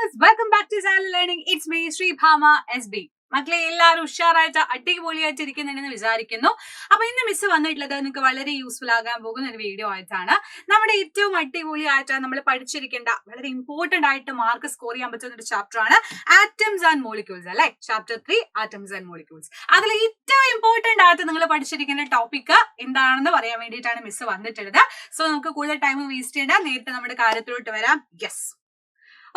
viewers, welcome back to Zala Learning. It's me, Sri Bhama SB. മക്കളെ എല്ലാവരും ഉഷാറായിട്ട് അടിപൊളിയായിട്ട് ഇരിക്കുന്നുണ്ടെന്ന് വിചാരിക്കുന്നു. അപ്പൊ ഇന്ന് മിസ് വന്നിട്ടുള്ളത് നിങ്ങൾക്ക് വളരെ യൂസ്ഫുൾ ആകാൻ പോകുന്ന ഒരു വീഡിയോ ആയിട്ടാണ്. നമ്മുടെ ഏറ്റവും അടിപൊളിയായിട്ട് നമ്മൾ പഠിച്ചിരിക്കേണ്ട വളരെ ഇമ്പോർട്ടന്റ് ആയിട്ട് മാർക്ക് സ്കോർ ചെയ്യാൻ പറ്റുന്ന ഒരു ചാപ്റ്റർ ആണ് ആറ്റംസ് ആൻഡ് മോളിക്യൂൾസ് അല്ലെ, ചാപ്റ്റർ 3 ആറ്റംസ് ആൻഡ് മോളിക്യൂൾസ്. അതിൽ ഏറ്റവും ഇമ്പോർട്ടന്റ് ആയിട്ട് നിങ്ങൾ പഠിച്ചിരിക്കേണ്ട ടോപ്പിക് എന്താണെന്ന് പറയാൻ വേണ്ടിയിട്ടാണ് മിസ് വന്നിട്ടുള്ളത്. സോ നമുക്ക് കൂടുതൽ ടൈം വേസ്റ്റ് ചെയ്യേണ്ട, നേരിട്ട് നമ്മുടെ കാര്യത്തിലോട്ട് വരാം. Yes,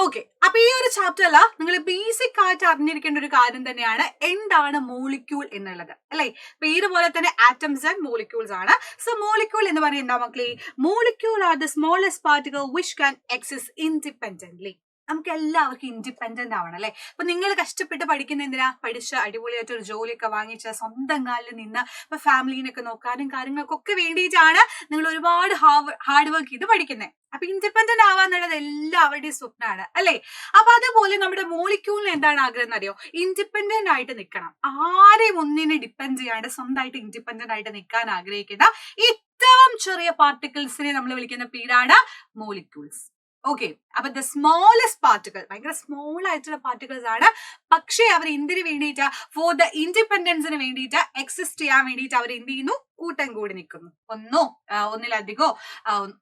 okay. അപ്പൊ ഈ ഒരു ചാപ്റ്ററിൽ നിങ്ങൾ ബേസിക് ആയിട്ട് അറിഞ്ഞിരിക്കേണ്ട ഒരു കാര്യം തന്നെയാണ് എന്താണ് മോളിക്യൂൾ എന്നുള്ളത് അല്ലെ. പേര് പോലെ തന്നെ ആറ്റംസ് ആൻഡ് മോളിക്യൂൾസ് ആണ്. സോ മോളിക്യൂൾ എന്ന് പറയുന്നത് എന്താ മക്കളെ? Molecule are the smallest particle which can exist independently. നമുക്ക് എല്ലാവർക്കും ഇൻഡിപെൻഡന്റ് ആവണം അല്ലെ. അപ്പൊ നിങ്ങൾ കഷ്ടപ്പെട്ട് പഠിക്കുന്ന എന്തിനാ? പഠിച്ച് അടിപൊളിയായിട്ട് ഒരു ജോലിയൊക്കെ വാങ്ങിച്ച സ്വന്തം കാലിൽ നിന്ന് ഇപ്പൊ ഫാമിലീനൊക്കെ നോക്കാനും കാര്യങ്ങൾക്കൊക്കെ വേണ്ടിയിട്ടാണ് നിങ്ങൾ ഒരുപാട് ഹാർഡ് വർക്ക് ചെയ്ത് പഠിക്കുന്നത്. അപ്പൊ ഇൻഡിപെൻഡന്റ് ആവാന്നുള്ളത് എല്ലാവരുടെയും സ്വപ്നമാണ് അല്ലെ. അപ്പൊ അതുപോലെ നമ്മുടെ മോളിക്യൂളിന് എന്താണ് ആഗ്രഹം എന്നറിയോ? ഇൻഡിപെൻഡന്റ് ആയിട്ട് നിൽക്കണം. ആരെയും ഒന്നിനെ ഡിപ്പെൻഡ് ചെയ്യാണ്ട് സ്വന്തമായിട്ട് ഇൻഡിപെൻഡന്റ് ആയിട്ട് നിൽക്കാൻ ആഗ്രഹിക്കുന്ന ഏറ്റവും ചെറിയ പാർട്ടിക്കിൾസിനെ നമ്മൾ വിളിക്കുന്ന പേരാണ് മോളിക്യൂൾസ്. ഓക്കെ. അപ്പൊ ദ സ്മോളസ്റ്റ് പാർട്ടിക്കിൾ, ഭയങ്കര സ്മോൾ ആയിട്ടുള്ള പാർട്ടിക്കിൾസ് ആണ്. പക്ഷേ അവർ എന്തിനു വേണ്ടിയിട്ട്? ഫോർ ദ ഇൻഡിപെൻഡൻസിന് വേണ്ടിയിട്ട്, എക്സിസ്റ്റ് ചെയ്യാൻ വേണ്ടിയിട്ട് അവർ എന്ത് ചെയ്യുന്നു? കൂട്ടം കൂടി നിൽക്കുന്നു. ഒന്നിലധികമോ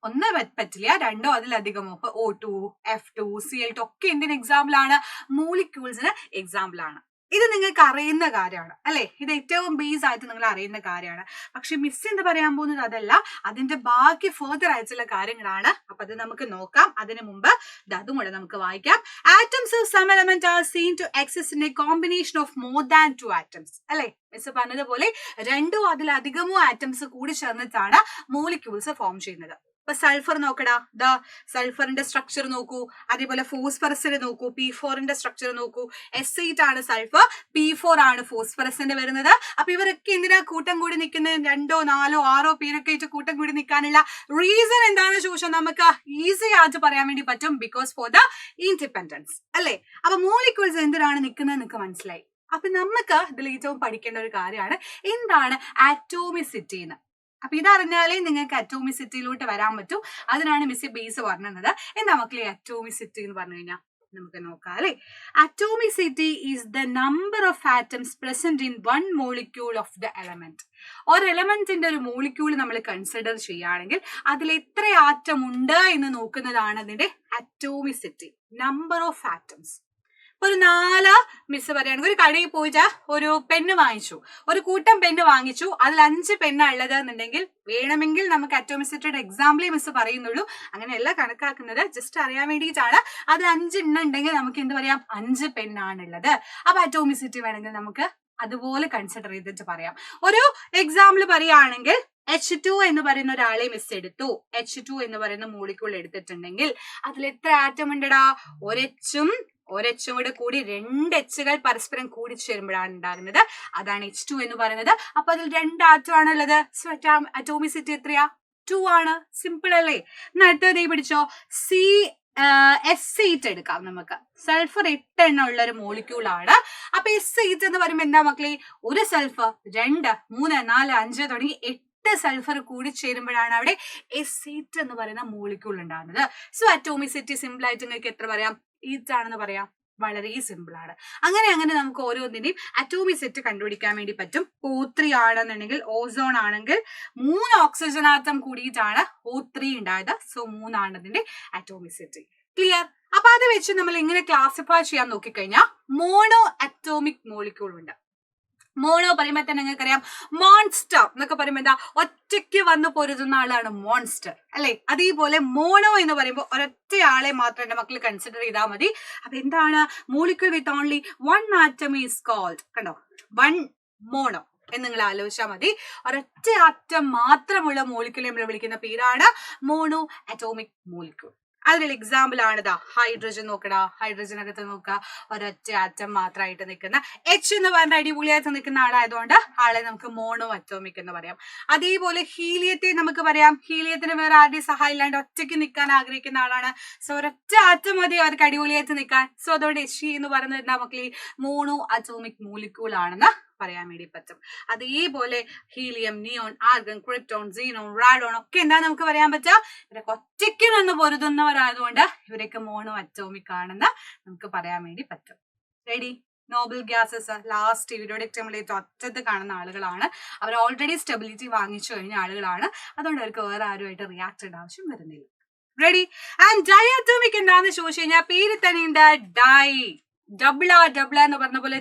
ഒന്ന് പറ്റില്ല, രണ്ടോ അതിലധികമോ. ഇപ്പൊ O2, F2, Cl2 ഒക്കെ എന്തിന് എക്സാമ്പിൾ ആണ്? മോളിക്യൂൾസിന് എക്സാമ്പിൾ ആണ്. ഇത് നിങ്ങൾക്ക് അറിയുന്ന കാര്യമാണ് അല്ലെ. ഇത് ഏറ്റവും ബേസ് ആയിട്ട് നിങ്ങൾ അറിയുന്ന കാര്യമാണ്. പക്ഷെ മിസ് എന്ന് പറയാൻ പോകുന്നത് അതല്ല, അതിന്റെ ബാക്കി ഫർദർ ആയിട്ടുള്ള കാര്യങ്ങളാണ്. അപ്പൊ അത് നമുക്ക് നോക്കാം. അതിനു മുമ്പ് അതും കൂടെ നമുക്ക് വായിക്കാം. Atoms of some element are seen to exist in a combination of more than 2 atoms അല്ലെ. മിസ് പറഞ്ഞതുപോലെ രണ്ടോ അതിലധികമോ ആറ്റംസ് കൂടി ചേർന്നിട്ടാണ് മോളിക്യൂൾസ് ഫോം ചെയ്യുന്നത്. ഇപ്പൊ സൾഫർ നോക്കടാ, സൾഫറിന്റെ സ്ട്രക്ചർ നോക്കൂ. അതേപോലെ ഫോസ്ഫറസിന് നോക്കൂ, P4ന്റെ സ്ട്രക്ചർ നോക്കൂ. S8 ആണ് സൾഫർ, P4 ആണ് ഫോസ്ഫറസിന്റെ വരുന്നത്. അപ്പൊ ഇവരൊക്കെ എന്തിനാ കൂട്ടം കൂടി നിൽക്കുന്നത്? 2, 4, 6 പേരൊക്കെ ആയിട്ട് കൂട്ടം കൂടി നിൽക്കാനുള്ള റീസൺ എന്താണെന്ന് ചോദിച്ചാൽ നമുക്ക് ഈസി ആയിട്ട് പറയാൻ വേണ്ടി പറ്റും. ബിക്കോസ് ഫോർ ദ ഇൻഡിപെൻഡൻസ് അല്ലെ. അപ്പൊ മോളിക്യൂൾസ് എന്തിനാണ് നിൽക്കുന്നത് നിങ്ങൾക്ക് മനസ്സിലായി. അപ്പൊ നമുക്ക് ഇതിൽ ഏറ്റവും പഠിക്കേണ്ട ഒരു കാര്യമാണ് എന്താണ് ആറ്റോമിസിറ്റി എന്ന്. അപ്പൊ ഇതറിഞ്ഞാലേ നിങ്ങൾക്ക് അറ്റോമിസിറ്റിയിലോട്ട് വരാൻ പറ്റും. അതിനാണ് മിസ് ബേസ് പറഞ്ഞത്. എന്താ മക്കളെ അറ്റോമിസിറ്റി എന്ന് പറഞ്ഞു കഴിഞ്ഞാൽ? നമുക്ക് നോക്കാം അല്ലെ. Atomicity is the number of atoms present in one molecule of the element. ഒരു എലമെന്റിന്റെ ഒരു മോളിക്യൂൾ നമ്മൾ കൺസിഡർ ചെയ്യുകയാണെങ്കിൽ അതിൽ എത്ര ആറ്റം ഉണ്ട് എന്ന് നോക്കുന്നതാണ് അതിന്റെ അറ്റോമിസിറ്റി, നമ്പർ ഓഫ് ആറ്റംസ്. ഒരു 4 മിസ് പറയുകയാണെങ്കിൽ ഒരു കടയിൽ പോയിട്ട് ഒരു പെണ്ണ് വാങ്ങിച്ചു, ഒരു കൂട്ടം പെണ്ണ് വാങ്ങിച്ചു, അതിൽ 5 പെണ്ണാണ് ഉള്ളത് എന്നുണ്ടെങ്കിൽ വേണമെങ്കിൽ നമുക്ക് അറ്റോമിസിറ്റിയുടെ എക്സാമ്പിളേ മിസ് പറയുന്നുള്ളൂ. അങ്ങനെയല്ല കണക്കാക്കുന്നത്, ജസ്റ്റ് അറിയാൻ വേണ്ടിയിട്ടാണ്. അത് 5 എണ്ണം ഉണ്ടെങ്കിൽ നമുക്ക് എന്ത് പറയാം? 5 പെണ്ണാണുള്ളത്. അപ്പൊ അറ്റോമിസിറ്റി വേണമെങ്കിൽ നമുക്ക് അതുപോലെ കൺസിഡർ ചെയ്തിട്ട് പറയാം. ഒരു എക്സാമ്പിൾ പറയുകയാണെങ്കിൽ H2 എന്ന് പറയുന്ന ഒരാളെ മിസ് എടുത്തു. H2 എന്ന് പറയുന്ന മോളിക്യൂൾ എടുത്തിട്ടുണ്ടെങ്കിൽ അതിൽ എത്ര ആറ്റം ഉണ്ടടാ? ഒരെച്ചും കൂടെ കൂടി 2 എച്ചുകൾ പരസ്പരം കൂടി ചേരുമ്പോഴാണ് ഉണ്ടാകുന്നത്. അതാണ് H2 എന്ന് പറയുന്നത്. അപ്പൊ അതിൽ 2 ആറ്റം ആണുള്ളത്. സോ അറ്റോമിസിറ്റി എത്രയാ? 2 ആണ്. സിമ്പിൾ അല്ലേ? അടുത്തത് പിടിച്ചോ, S8 എടുക്കാം നമുക്ക്. സൾഫർ 8 എണ്ണം ഉള്ള ഒരു മോളിക്യൂൾ ആണ്. അപ്പൊ S8 എന്ന് പറയുമ്പോൾ എന്താ മക്കളെ? ഒരു സൾഫർ, 2, 3, 4, 5 തുടങ്ങി 8 സൾഫർ കൂടി ചേരുമ്പോഴാണ് അവിടെ S8 എന്ന് പറയുന്ന മോളിക്യൂൾ ഉണ്ടാകുന്നത്. സോ അറ്റോമിസിറ്റി സിമ്പിൾ ആയിട്ട് നിങ്ങൾക്ക് എത്ര പറയാം? 8 ആണെന്ന് പറയാം. വളരെ സിമ്പിൾ ആണ്. അങ്ങനെ നമുക്ക് ഓരോന്നിന്റെയും അറ്റോമിസിറ്റി കണ്ടുപിടിക്കാൻ വേണ്ടി പറ്റും. O3 ആണെന്നുണ്ടെങ്കിൽ, ഓസോൺ ആണെങ്കിൽ 3 ഓക്സിജൻ ആറ്റം കൂടിയിട്ടാണ് O3 ഉണ്ടായത്. സോ 3 ആണ് അതിന്റെ അറ്റോമിസിറ്റി. ക്ലിയർ? അപ്പൊ അത് വെച്ച് നമ്മൾ എങ്ങനെ ക്ലാസിഫൈ ചെയ്യാൻ നോക്കിക്കഴിഞ്ഞാൽ മോണോ അറ്റോമിക് മോളിക്യൂൾ ഉണ്ട്. മോണോ പറയുമ്പോൾ തന്നെ നിങ്ങൾക്കറിയാം, മോൺസ്റ്റർ എന്നൊക്കെ പറയുമ്പോൾ എന്താ? ഒറ്റയ്ക്ക് വന്ന് പൊരുതുന്ന ആളാണ് മോൺസ്റ്റർ അല്ലെ. അതേപോലെ മോണോ എന്ന് പറയുമ്പോൾ ഒരൊറ്റ ആളെ മാത്രം എന്റെ മക്കൾ കൺസിഡർ ചെയ്താൽ മതി. അപ്പൊ എന്താണ്? Molecule with only 1 atom is called. കണ്ടോ, 1 മോണോ എന്ന് നിങ്ങൾ ആലോചിച്ചാൽ മതി. ഒരൊറ്റ ആറ്റം മാത്രമുള്ള മോളിക്യൂൾ നമ്മൾ വിളിക്കുന്ന പേരാണ് മോണോ അറ്റോമിക് മോളിക്യൂൾ. അതിനുള്ള എക്സാമ്പിൾ ആണിതാ ഹൈഡ്രജൻ. നോക്കടാ, ഹൈഡ്രജനകത്ത് നോക്കുക, ഒരൊറ്റ ആറ്റം മാത്രമായിട്ട് നിൽക്കുന്ന H എന്ന് പറഞ്ഞ അടിപൊളിയായിട്ട് നിൽക്കുന്ന ആളായതുകൊണ്ട് ആളെ നമുക്ക് മോണോ അറ്റോമിക് എന്ന് പറയാം. അതേപോലെ ഹീലിയത്തെ നമുക്ക് പറയാം. ഹീലിയത്തിന് വേറെ ആരുടെയും സഹായം ഇല്ലാണ്ട് ഒറ്റയ്ക്ക് നിൽക്കാൻ ആഗ്രഹിക്കുന്ന ആളാണ്. സോ ഒരൊറ്റ ആറ്റം മതി അവർക്ക് അടിപൊളിയായിട്ട് നിൽക്കാൻ. സോ അതുകൊണ്ട് He എന്ന് പറയുന്നത് എന്താ മക്കളെ? മോണോ അറ്റോമിക് മോളിക്യൂൾ ആണെന്ന് പറയാൻ വേണ്ടി പറ്റും. അതേപോലെ helium, neon, argon, krypton, xenon, radon ഒക്കെ എന്താ നമുക്ക് പറയാൻ പറ്റുക, ഇവരൊക്കെ ഒറ്റയ്ക്ക് നിന്ന് പൊരുതുന്നവരായതുകൊണ്ട് ഇവരൊക്കെ മോണോ അറ്റോമിക് ആണെന്ന് നമുക്ക് പറയാൻ വേണ്ടി പറ്റും. റെഡി? നോബൽ ഗ്യാസസ് ലാസ്റ്റ് ഇവരുടെ ഒറ്റത്ത് കാണുന്ന ആളുകളാണ്. അവർ ഓൾറെഡി സ്റ്റെബിലിറ്റി വാങ്ങിച്ചു കഴിഞ്ഞ ആളുകളാണ്. അതുകൊണ്ട് അവർക്ക് വേറെ ആരുമായിട്ട് റിയാക്ട് ചെയ്യേണ്ട ആവശ്യം വരുന്നില്ല. റെഡി? ആൻഡ് ഡയറ്റോമിക് എന്താണെന്ന് ചോദിച്ചു കഴിഞ്ഞാൽ പേര് തന്നെ ഉണ്ട്, ഡൈ. ഡബിള എന്ന് പറഞ്ഞ പോലെ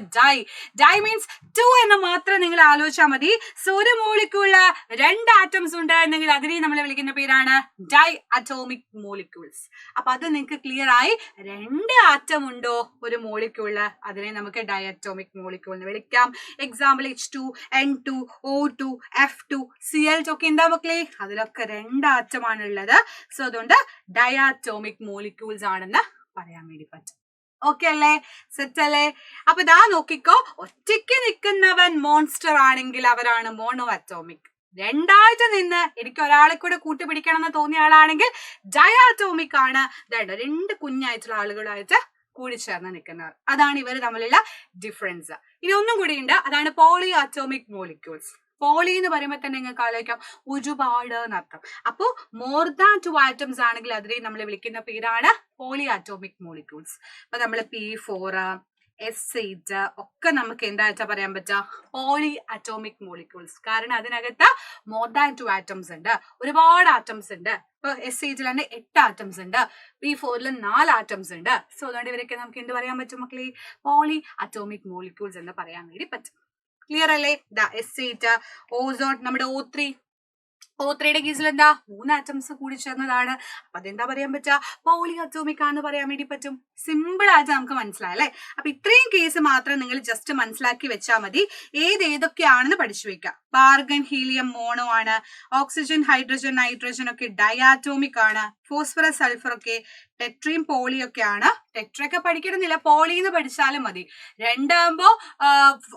ഡൈ മീൻസ് 2 എന്ന് മാത്രം നിങ്ങൾ ആലോചിച്ചാൽ മതി. സോ ഒരു മോളിക്യൂളില് 2 ആറ്റംസ് ഉണ്ട് എന്നെങ്കിൽ അതിനെ നമ്മൾ വിളിക്കുന്ന പേരാണ് ഡൈ അറ്റോമിക് മോളിക്യൂൾസ്. അപ്പൊ അത് നിങ്ങൾക്ക് ക്ലിയർ ആയി. 2 ആറ്റം ഉണ്ടോ ഒരു മോളിക്യൂളില്, അതിനെ നമുക്ക് ഡൈ അറ്റോമിക് മോളിക്യൂൾ എന്ന് വിളിക്കാം. Example H2, N2, O2, F2, Cl2 ഒക്കെ എന്താ മക്കളെ, അതിലൊക്കെ 2 ആറ്റമാണ് ഉള്ളത്. സോ അതുകൊണ്ട് ഡൈ അറ്റോമിക് മോളിക്യൂൾസ് ആണെന്ന് പറയാൻ വേണ്ടി പറ്റും. ഓക്കെ അല്ലേ? സെറ്റ് അല്ലേ? അപ്പൊ ഇതാ നോക്കിക്കോ, ഒറ്റയ്ക്ക് നിൽക്കുന്നവൻ മോൺസ്റ്റർ ആണെങ്കിൽ അവരാണ് മോണോ അറ്റോമിക്. 2 നിന്ന് എനിക്ക് ഒരാളെ കൂടെ കൂട്ടുപിടിക്കണം എന്ന് തോന്നിയ ആളാണെങ്കിൽ ഡയാറ്റോമിക് ആണ്. 2 കുഞ്ഞായിട്ടുള്ള ആളുകളായിട്ട് കൂടിച്ചേർന്ന് നിൽക്കുന്നവർ. അതാണ് ഇവർ തമ്മിലുള്ള ഡിഫറൻസ്. ഇനി ഒന്നും കൂടി ഉണ്ട്, അതാണ് പോളി അറ്റോമിക് മോളിക്യൂൾസ്. പോളി എന്ന് പറയുമ്പോൾ തന്നെ നിങ്ങൾക്ക് ആലോചിക്കാം ഒരുപാട് എന്നർത്ഥം. അപ്പോ മോർ ദാൻ 2 ആറ്റംസ് ആണെങ്കിൽ അതിനെ നമ്മൾ വിളിക്കുന്ന പേരാണ് പോളി അറ്റോമിക് മോളിക്യൂൾസ്. അപ്പൊ നമ്മൾ P4, S8 ഒക്കെ നമുക്ക് എന്താ പറയാൻ പറ്റുക, പോളി അറ്റോമിക് മോളിക്യൂൾസ്. കാരണം അതിനകത്ത് മോർ ദാൻ 2 ആറ്റംസ് ഉണ്ട്, ഒരുപാട് ആറ്റംസ് ഉണ്ട്. ഇപ്പൊ S8 തന്നെ 8 ആറ്റംസ് ഉണ്ട്, P4 4 ആറ്റംസ് ഉണ്ട്. സോ അതുകൊണ്ട് ഇവരൊക്കെ നമുക്ക് എന്ത് പറയാൻ പറ്റും മക്കളെ, പോളി അറ്റോമിക് മോളിക്യൂൾസ് എന്ന് പറയാൻ വേണ്ടി പറ്റും. ക്ലിയർ അല്ലേ? S8, ഓസോൺ, നമ്മുടെ O3യുടെ കേസിൽ എന്താ 3 ആറ്റംസ് കൂടി ചേർന്നതാണ്. അപ്പൊ അതെന്താ പറയാൻ പറ്റുക, പോളി അറ്റോമിക് ആണെന്ന് പറയാൻ വേണ്ടി പറ്റും. സിമ്പിൾ ആയിട്ട് നമുക്ക് മനസ്സിലായല്ലേ? അപ്പൊ ഇത്രയും കേസ് മാത്രം നിങ്ങൾ ജസ്റ്റ് മനസ്സിലാക്കി വെച്ചാൽ മതി. ഏതൊക്കെയാണെന്ന് പഠിച്ചു വെക്കാം. ആർഗൺ, ഹീലിയം മോണോ ആണ്. ഓക്സിജൻ, ഹൈഡ്രജൻ, നൈട്രജൻ ഒക്കെ ഡയാറ്റോമിക് ആണ്. ഫോസ്ഫറസ്, സൾഫർ ഒക്കെ ടെട്രയും പോളി ഒക്കെ ആണ്. ടെട്രയൊക്കെ പഠിക്കണമെന്നില്ല, പോളി എന്ന് പഠിച്ചാലും മതി. 2 ആകുമ്പോ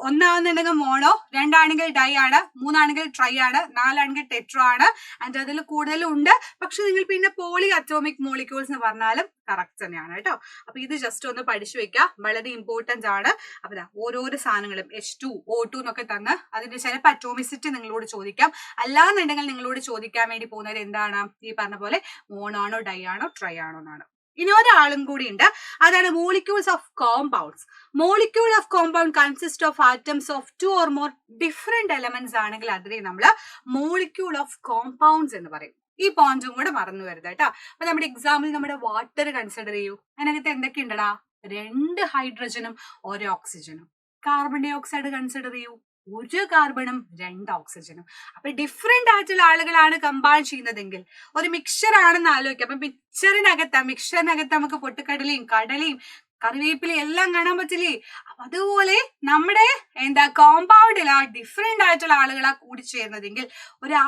1 ആണെന്നുണ്ടെങ്കിൽ മോണോ, 2 ആണെങ്കിൽ ഡൈ ആണ്, 3 ആണെങ്കിൽ ട്രൈ ആണ്, 4 ആണെങ്കിൽ ടെട്രോ ആണ്. ആൻഡ് അതിൽ കൂടുതലും ഉണ്ട്. പക്ഷെ നിങ്ങൾ പിന്നെ പോളി അറ്റോമിക് മോളിക്യൂൾസ് എന്ന് പറഞ്ഞാലും കറക്റ്റ് തന്നെയാണ് കേട്ടോ. അപ്പൊ ഇത് ജസ്റ്റ് ഒന്ന് പഠിച്ചു വെക്കുക, വളരെ ഇമ്പോർട്ടന്റ് ആണ്. അപ്പൊ ഓരോരോ സാധനങ്ങളും H2, O2 എന്നൊക്കെ തന്ന് അതിന്റെ ചിലപ്പോൾ അറ്റോമിസിറ്റി നിങ്ങളോട് ചോദിക്കാം. അല്ലാന്നുണ്ടെങ്കിൽ നിങ്ങളോട് ചോദിക്കാൻ വേണ്ടി പോകുന്നത് എന്താണ്, ഈ പറഞ്ഞ പോലെ മോണാണോ, ഡൈ ആണോ, ട്രൈ ആണോ എന്നാണ്. ഇനി ഒരാളും കൂടി ഉണ്ട്, അതാണ് molecules of compounds. Molecule of compound consist of atoms of 2 or more different elements ആണെങ്കിൽ അതിനെ നമ്മൾ മോളിക്യൂൾ ഓഫ് കോമ്പൗണ്ട്സ് എന്ന് പറയും. ഈ പോയിന്റും കൂടെ മറന്നു വരുത് കേട്ടോ. അപ്പൊ നമ്മുടെ എക്സാമ്പിൾ നമ്മുടെ വാട്ടർ കൺസിഡർ ചെയ്യൂ. അതിനകത്ത് എന്തൊക്കെ ഉണ്ടടാ, 2 ഹൈഡ്രജനും 1 ഓക്സിജനും. കാർബൺ ഡൈ ഓക്സൈഡ് കൺസിഡർ ചെയ്യൂ, 1 കാർബണും 2 ഓക്സിജനും. അപ്പൊ ഡിഫറെന്റ് ആയിട്ടുള്ള ആളുകളാണ് കമ്പൈൻ ചെയ്യുന്നതെങ്കിൽ ഒരു മിക്സർ ആണെന്ന് ആലോചിക്കാം. അപ്പൊ മിക്സറിനകത്ത് നമുക്ക് പൊട്ടുകടലയും കടലയും കറിവേപ്പിലയും എല്ലാം കാണാൻ പറ്റില്ലേ? അപ്പൊ അതുപോലെ നമ്മുടെ കോമ്പൗണ്ടിൽ ഡിഫറെന്റ് ആയിട്ടുള്ള ആളുകളാ കൂടി ചേർന്നതെങ്കിൽ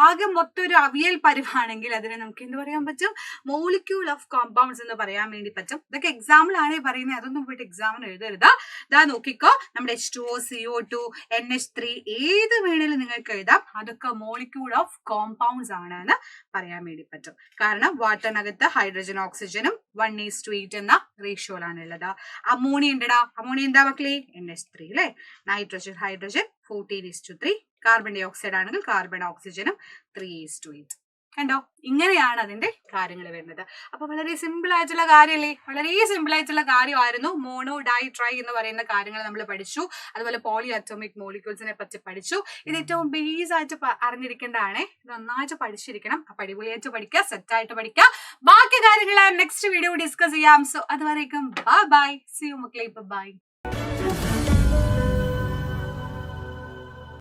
ആകെ മൊത്തം ഒരു അവിയൽ പരിവാണെങ്കിൽ അതിനെ നമുക്ക് എന്ത് പറയാൻ പറ്റും, മോളിക്യൂൾ ഓഫ് കോമ്പൗണ്ട്സ് എന്ന് പറയാൻ വേണ്ടി പറ്റും. ഇതൊക്കെ എക്സാമ്പിൾ ആണ് പറയുന്നത്, അതൊന്നും പോയിട്ട് എക്സാമിന് എഴുതരുത്. ഇതാ നോക്കിക്കോ, നമ്മുടെ H2O, CO2, NH3 ഏത് വേണേലും നിങ്ങൾക്ക് എഴുതാം. അതൊക്കെ മോളിക്യൂൾ ഓഫ് കോമ്പൗണ്ട്സ് ആണ് എന്ന് പറയാൻ വേണ്ടി പറ്റും. കാരണം വാട്ടറിനകത്ത് ഹൈഡ്രജൻ ഓക്സിജനും 1:8 എന്ന റേഷ്യോയിലാണ് ഉള്ളത്. അമോണിയ ഉണ്ടടാ, അമോണിയ എന്താ മക്കളെ, NH3 അല്ലെ. Nitrogen, hydrogen 14:3. Carbon dioxide ആണെങ്കിൽ കാർബൺ ഓക്സിജനും 3:8. കണ്ടോ, ഇങ്ങനെയാണ് അതിന്റെ കാര്യങ്ങൾ വരുന്നത്. അപ്പൊ വളരെ സിമ്പിൾ ആയിട്ടുള്ള കാര്യമല്ലേ, വളരെ സിമ്പിൾ ആയിട്ടുള്ള കാര്യമായിരുന്നു. മോണോ, ഡൈ, ട്രൈ എന്ന് പറയുന്ന കാര്യങ്ങൾ നമ്മൾ പഠിച്ചു. അതുപോലെ പോളി അറ്റോമിക് മോളിക്യൂൾസിനെ പറ്റി പഠിച്ചു. ഇത് ഏറ്റവും ബേസ് ആയിട്ട് അറിഞ്ഞിരിക്കേണ്ടതാണ്. ഇത് നന്നായിട്ട് പഠിച്ചിരിക്കണം. അപ്പൊ അടിപൊളിയായിട്ട് പഠിക്കുക, സെറ്റ് ആയിട്ട് പഠിക്കുക. ബാക്കി കാര്യങ്ങൾ നെക്സ്റ്റ് വീഡിയോ ഡിസ്കസ് ചെയ്യാം. സോ അതുവരേക്കും ബൈ ബൈ, സീ യു മക്കളെ, ബൈ.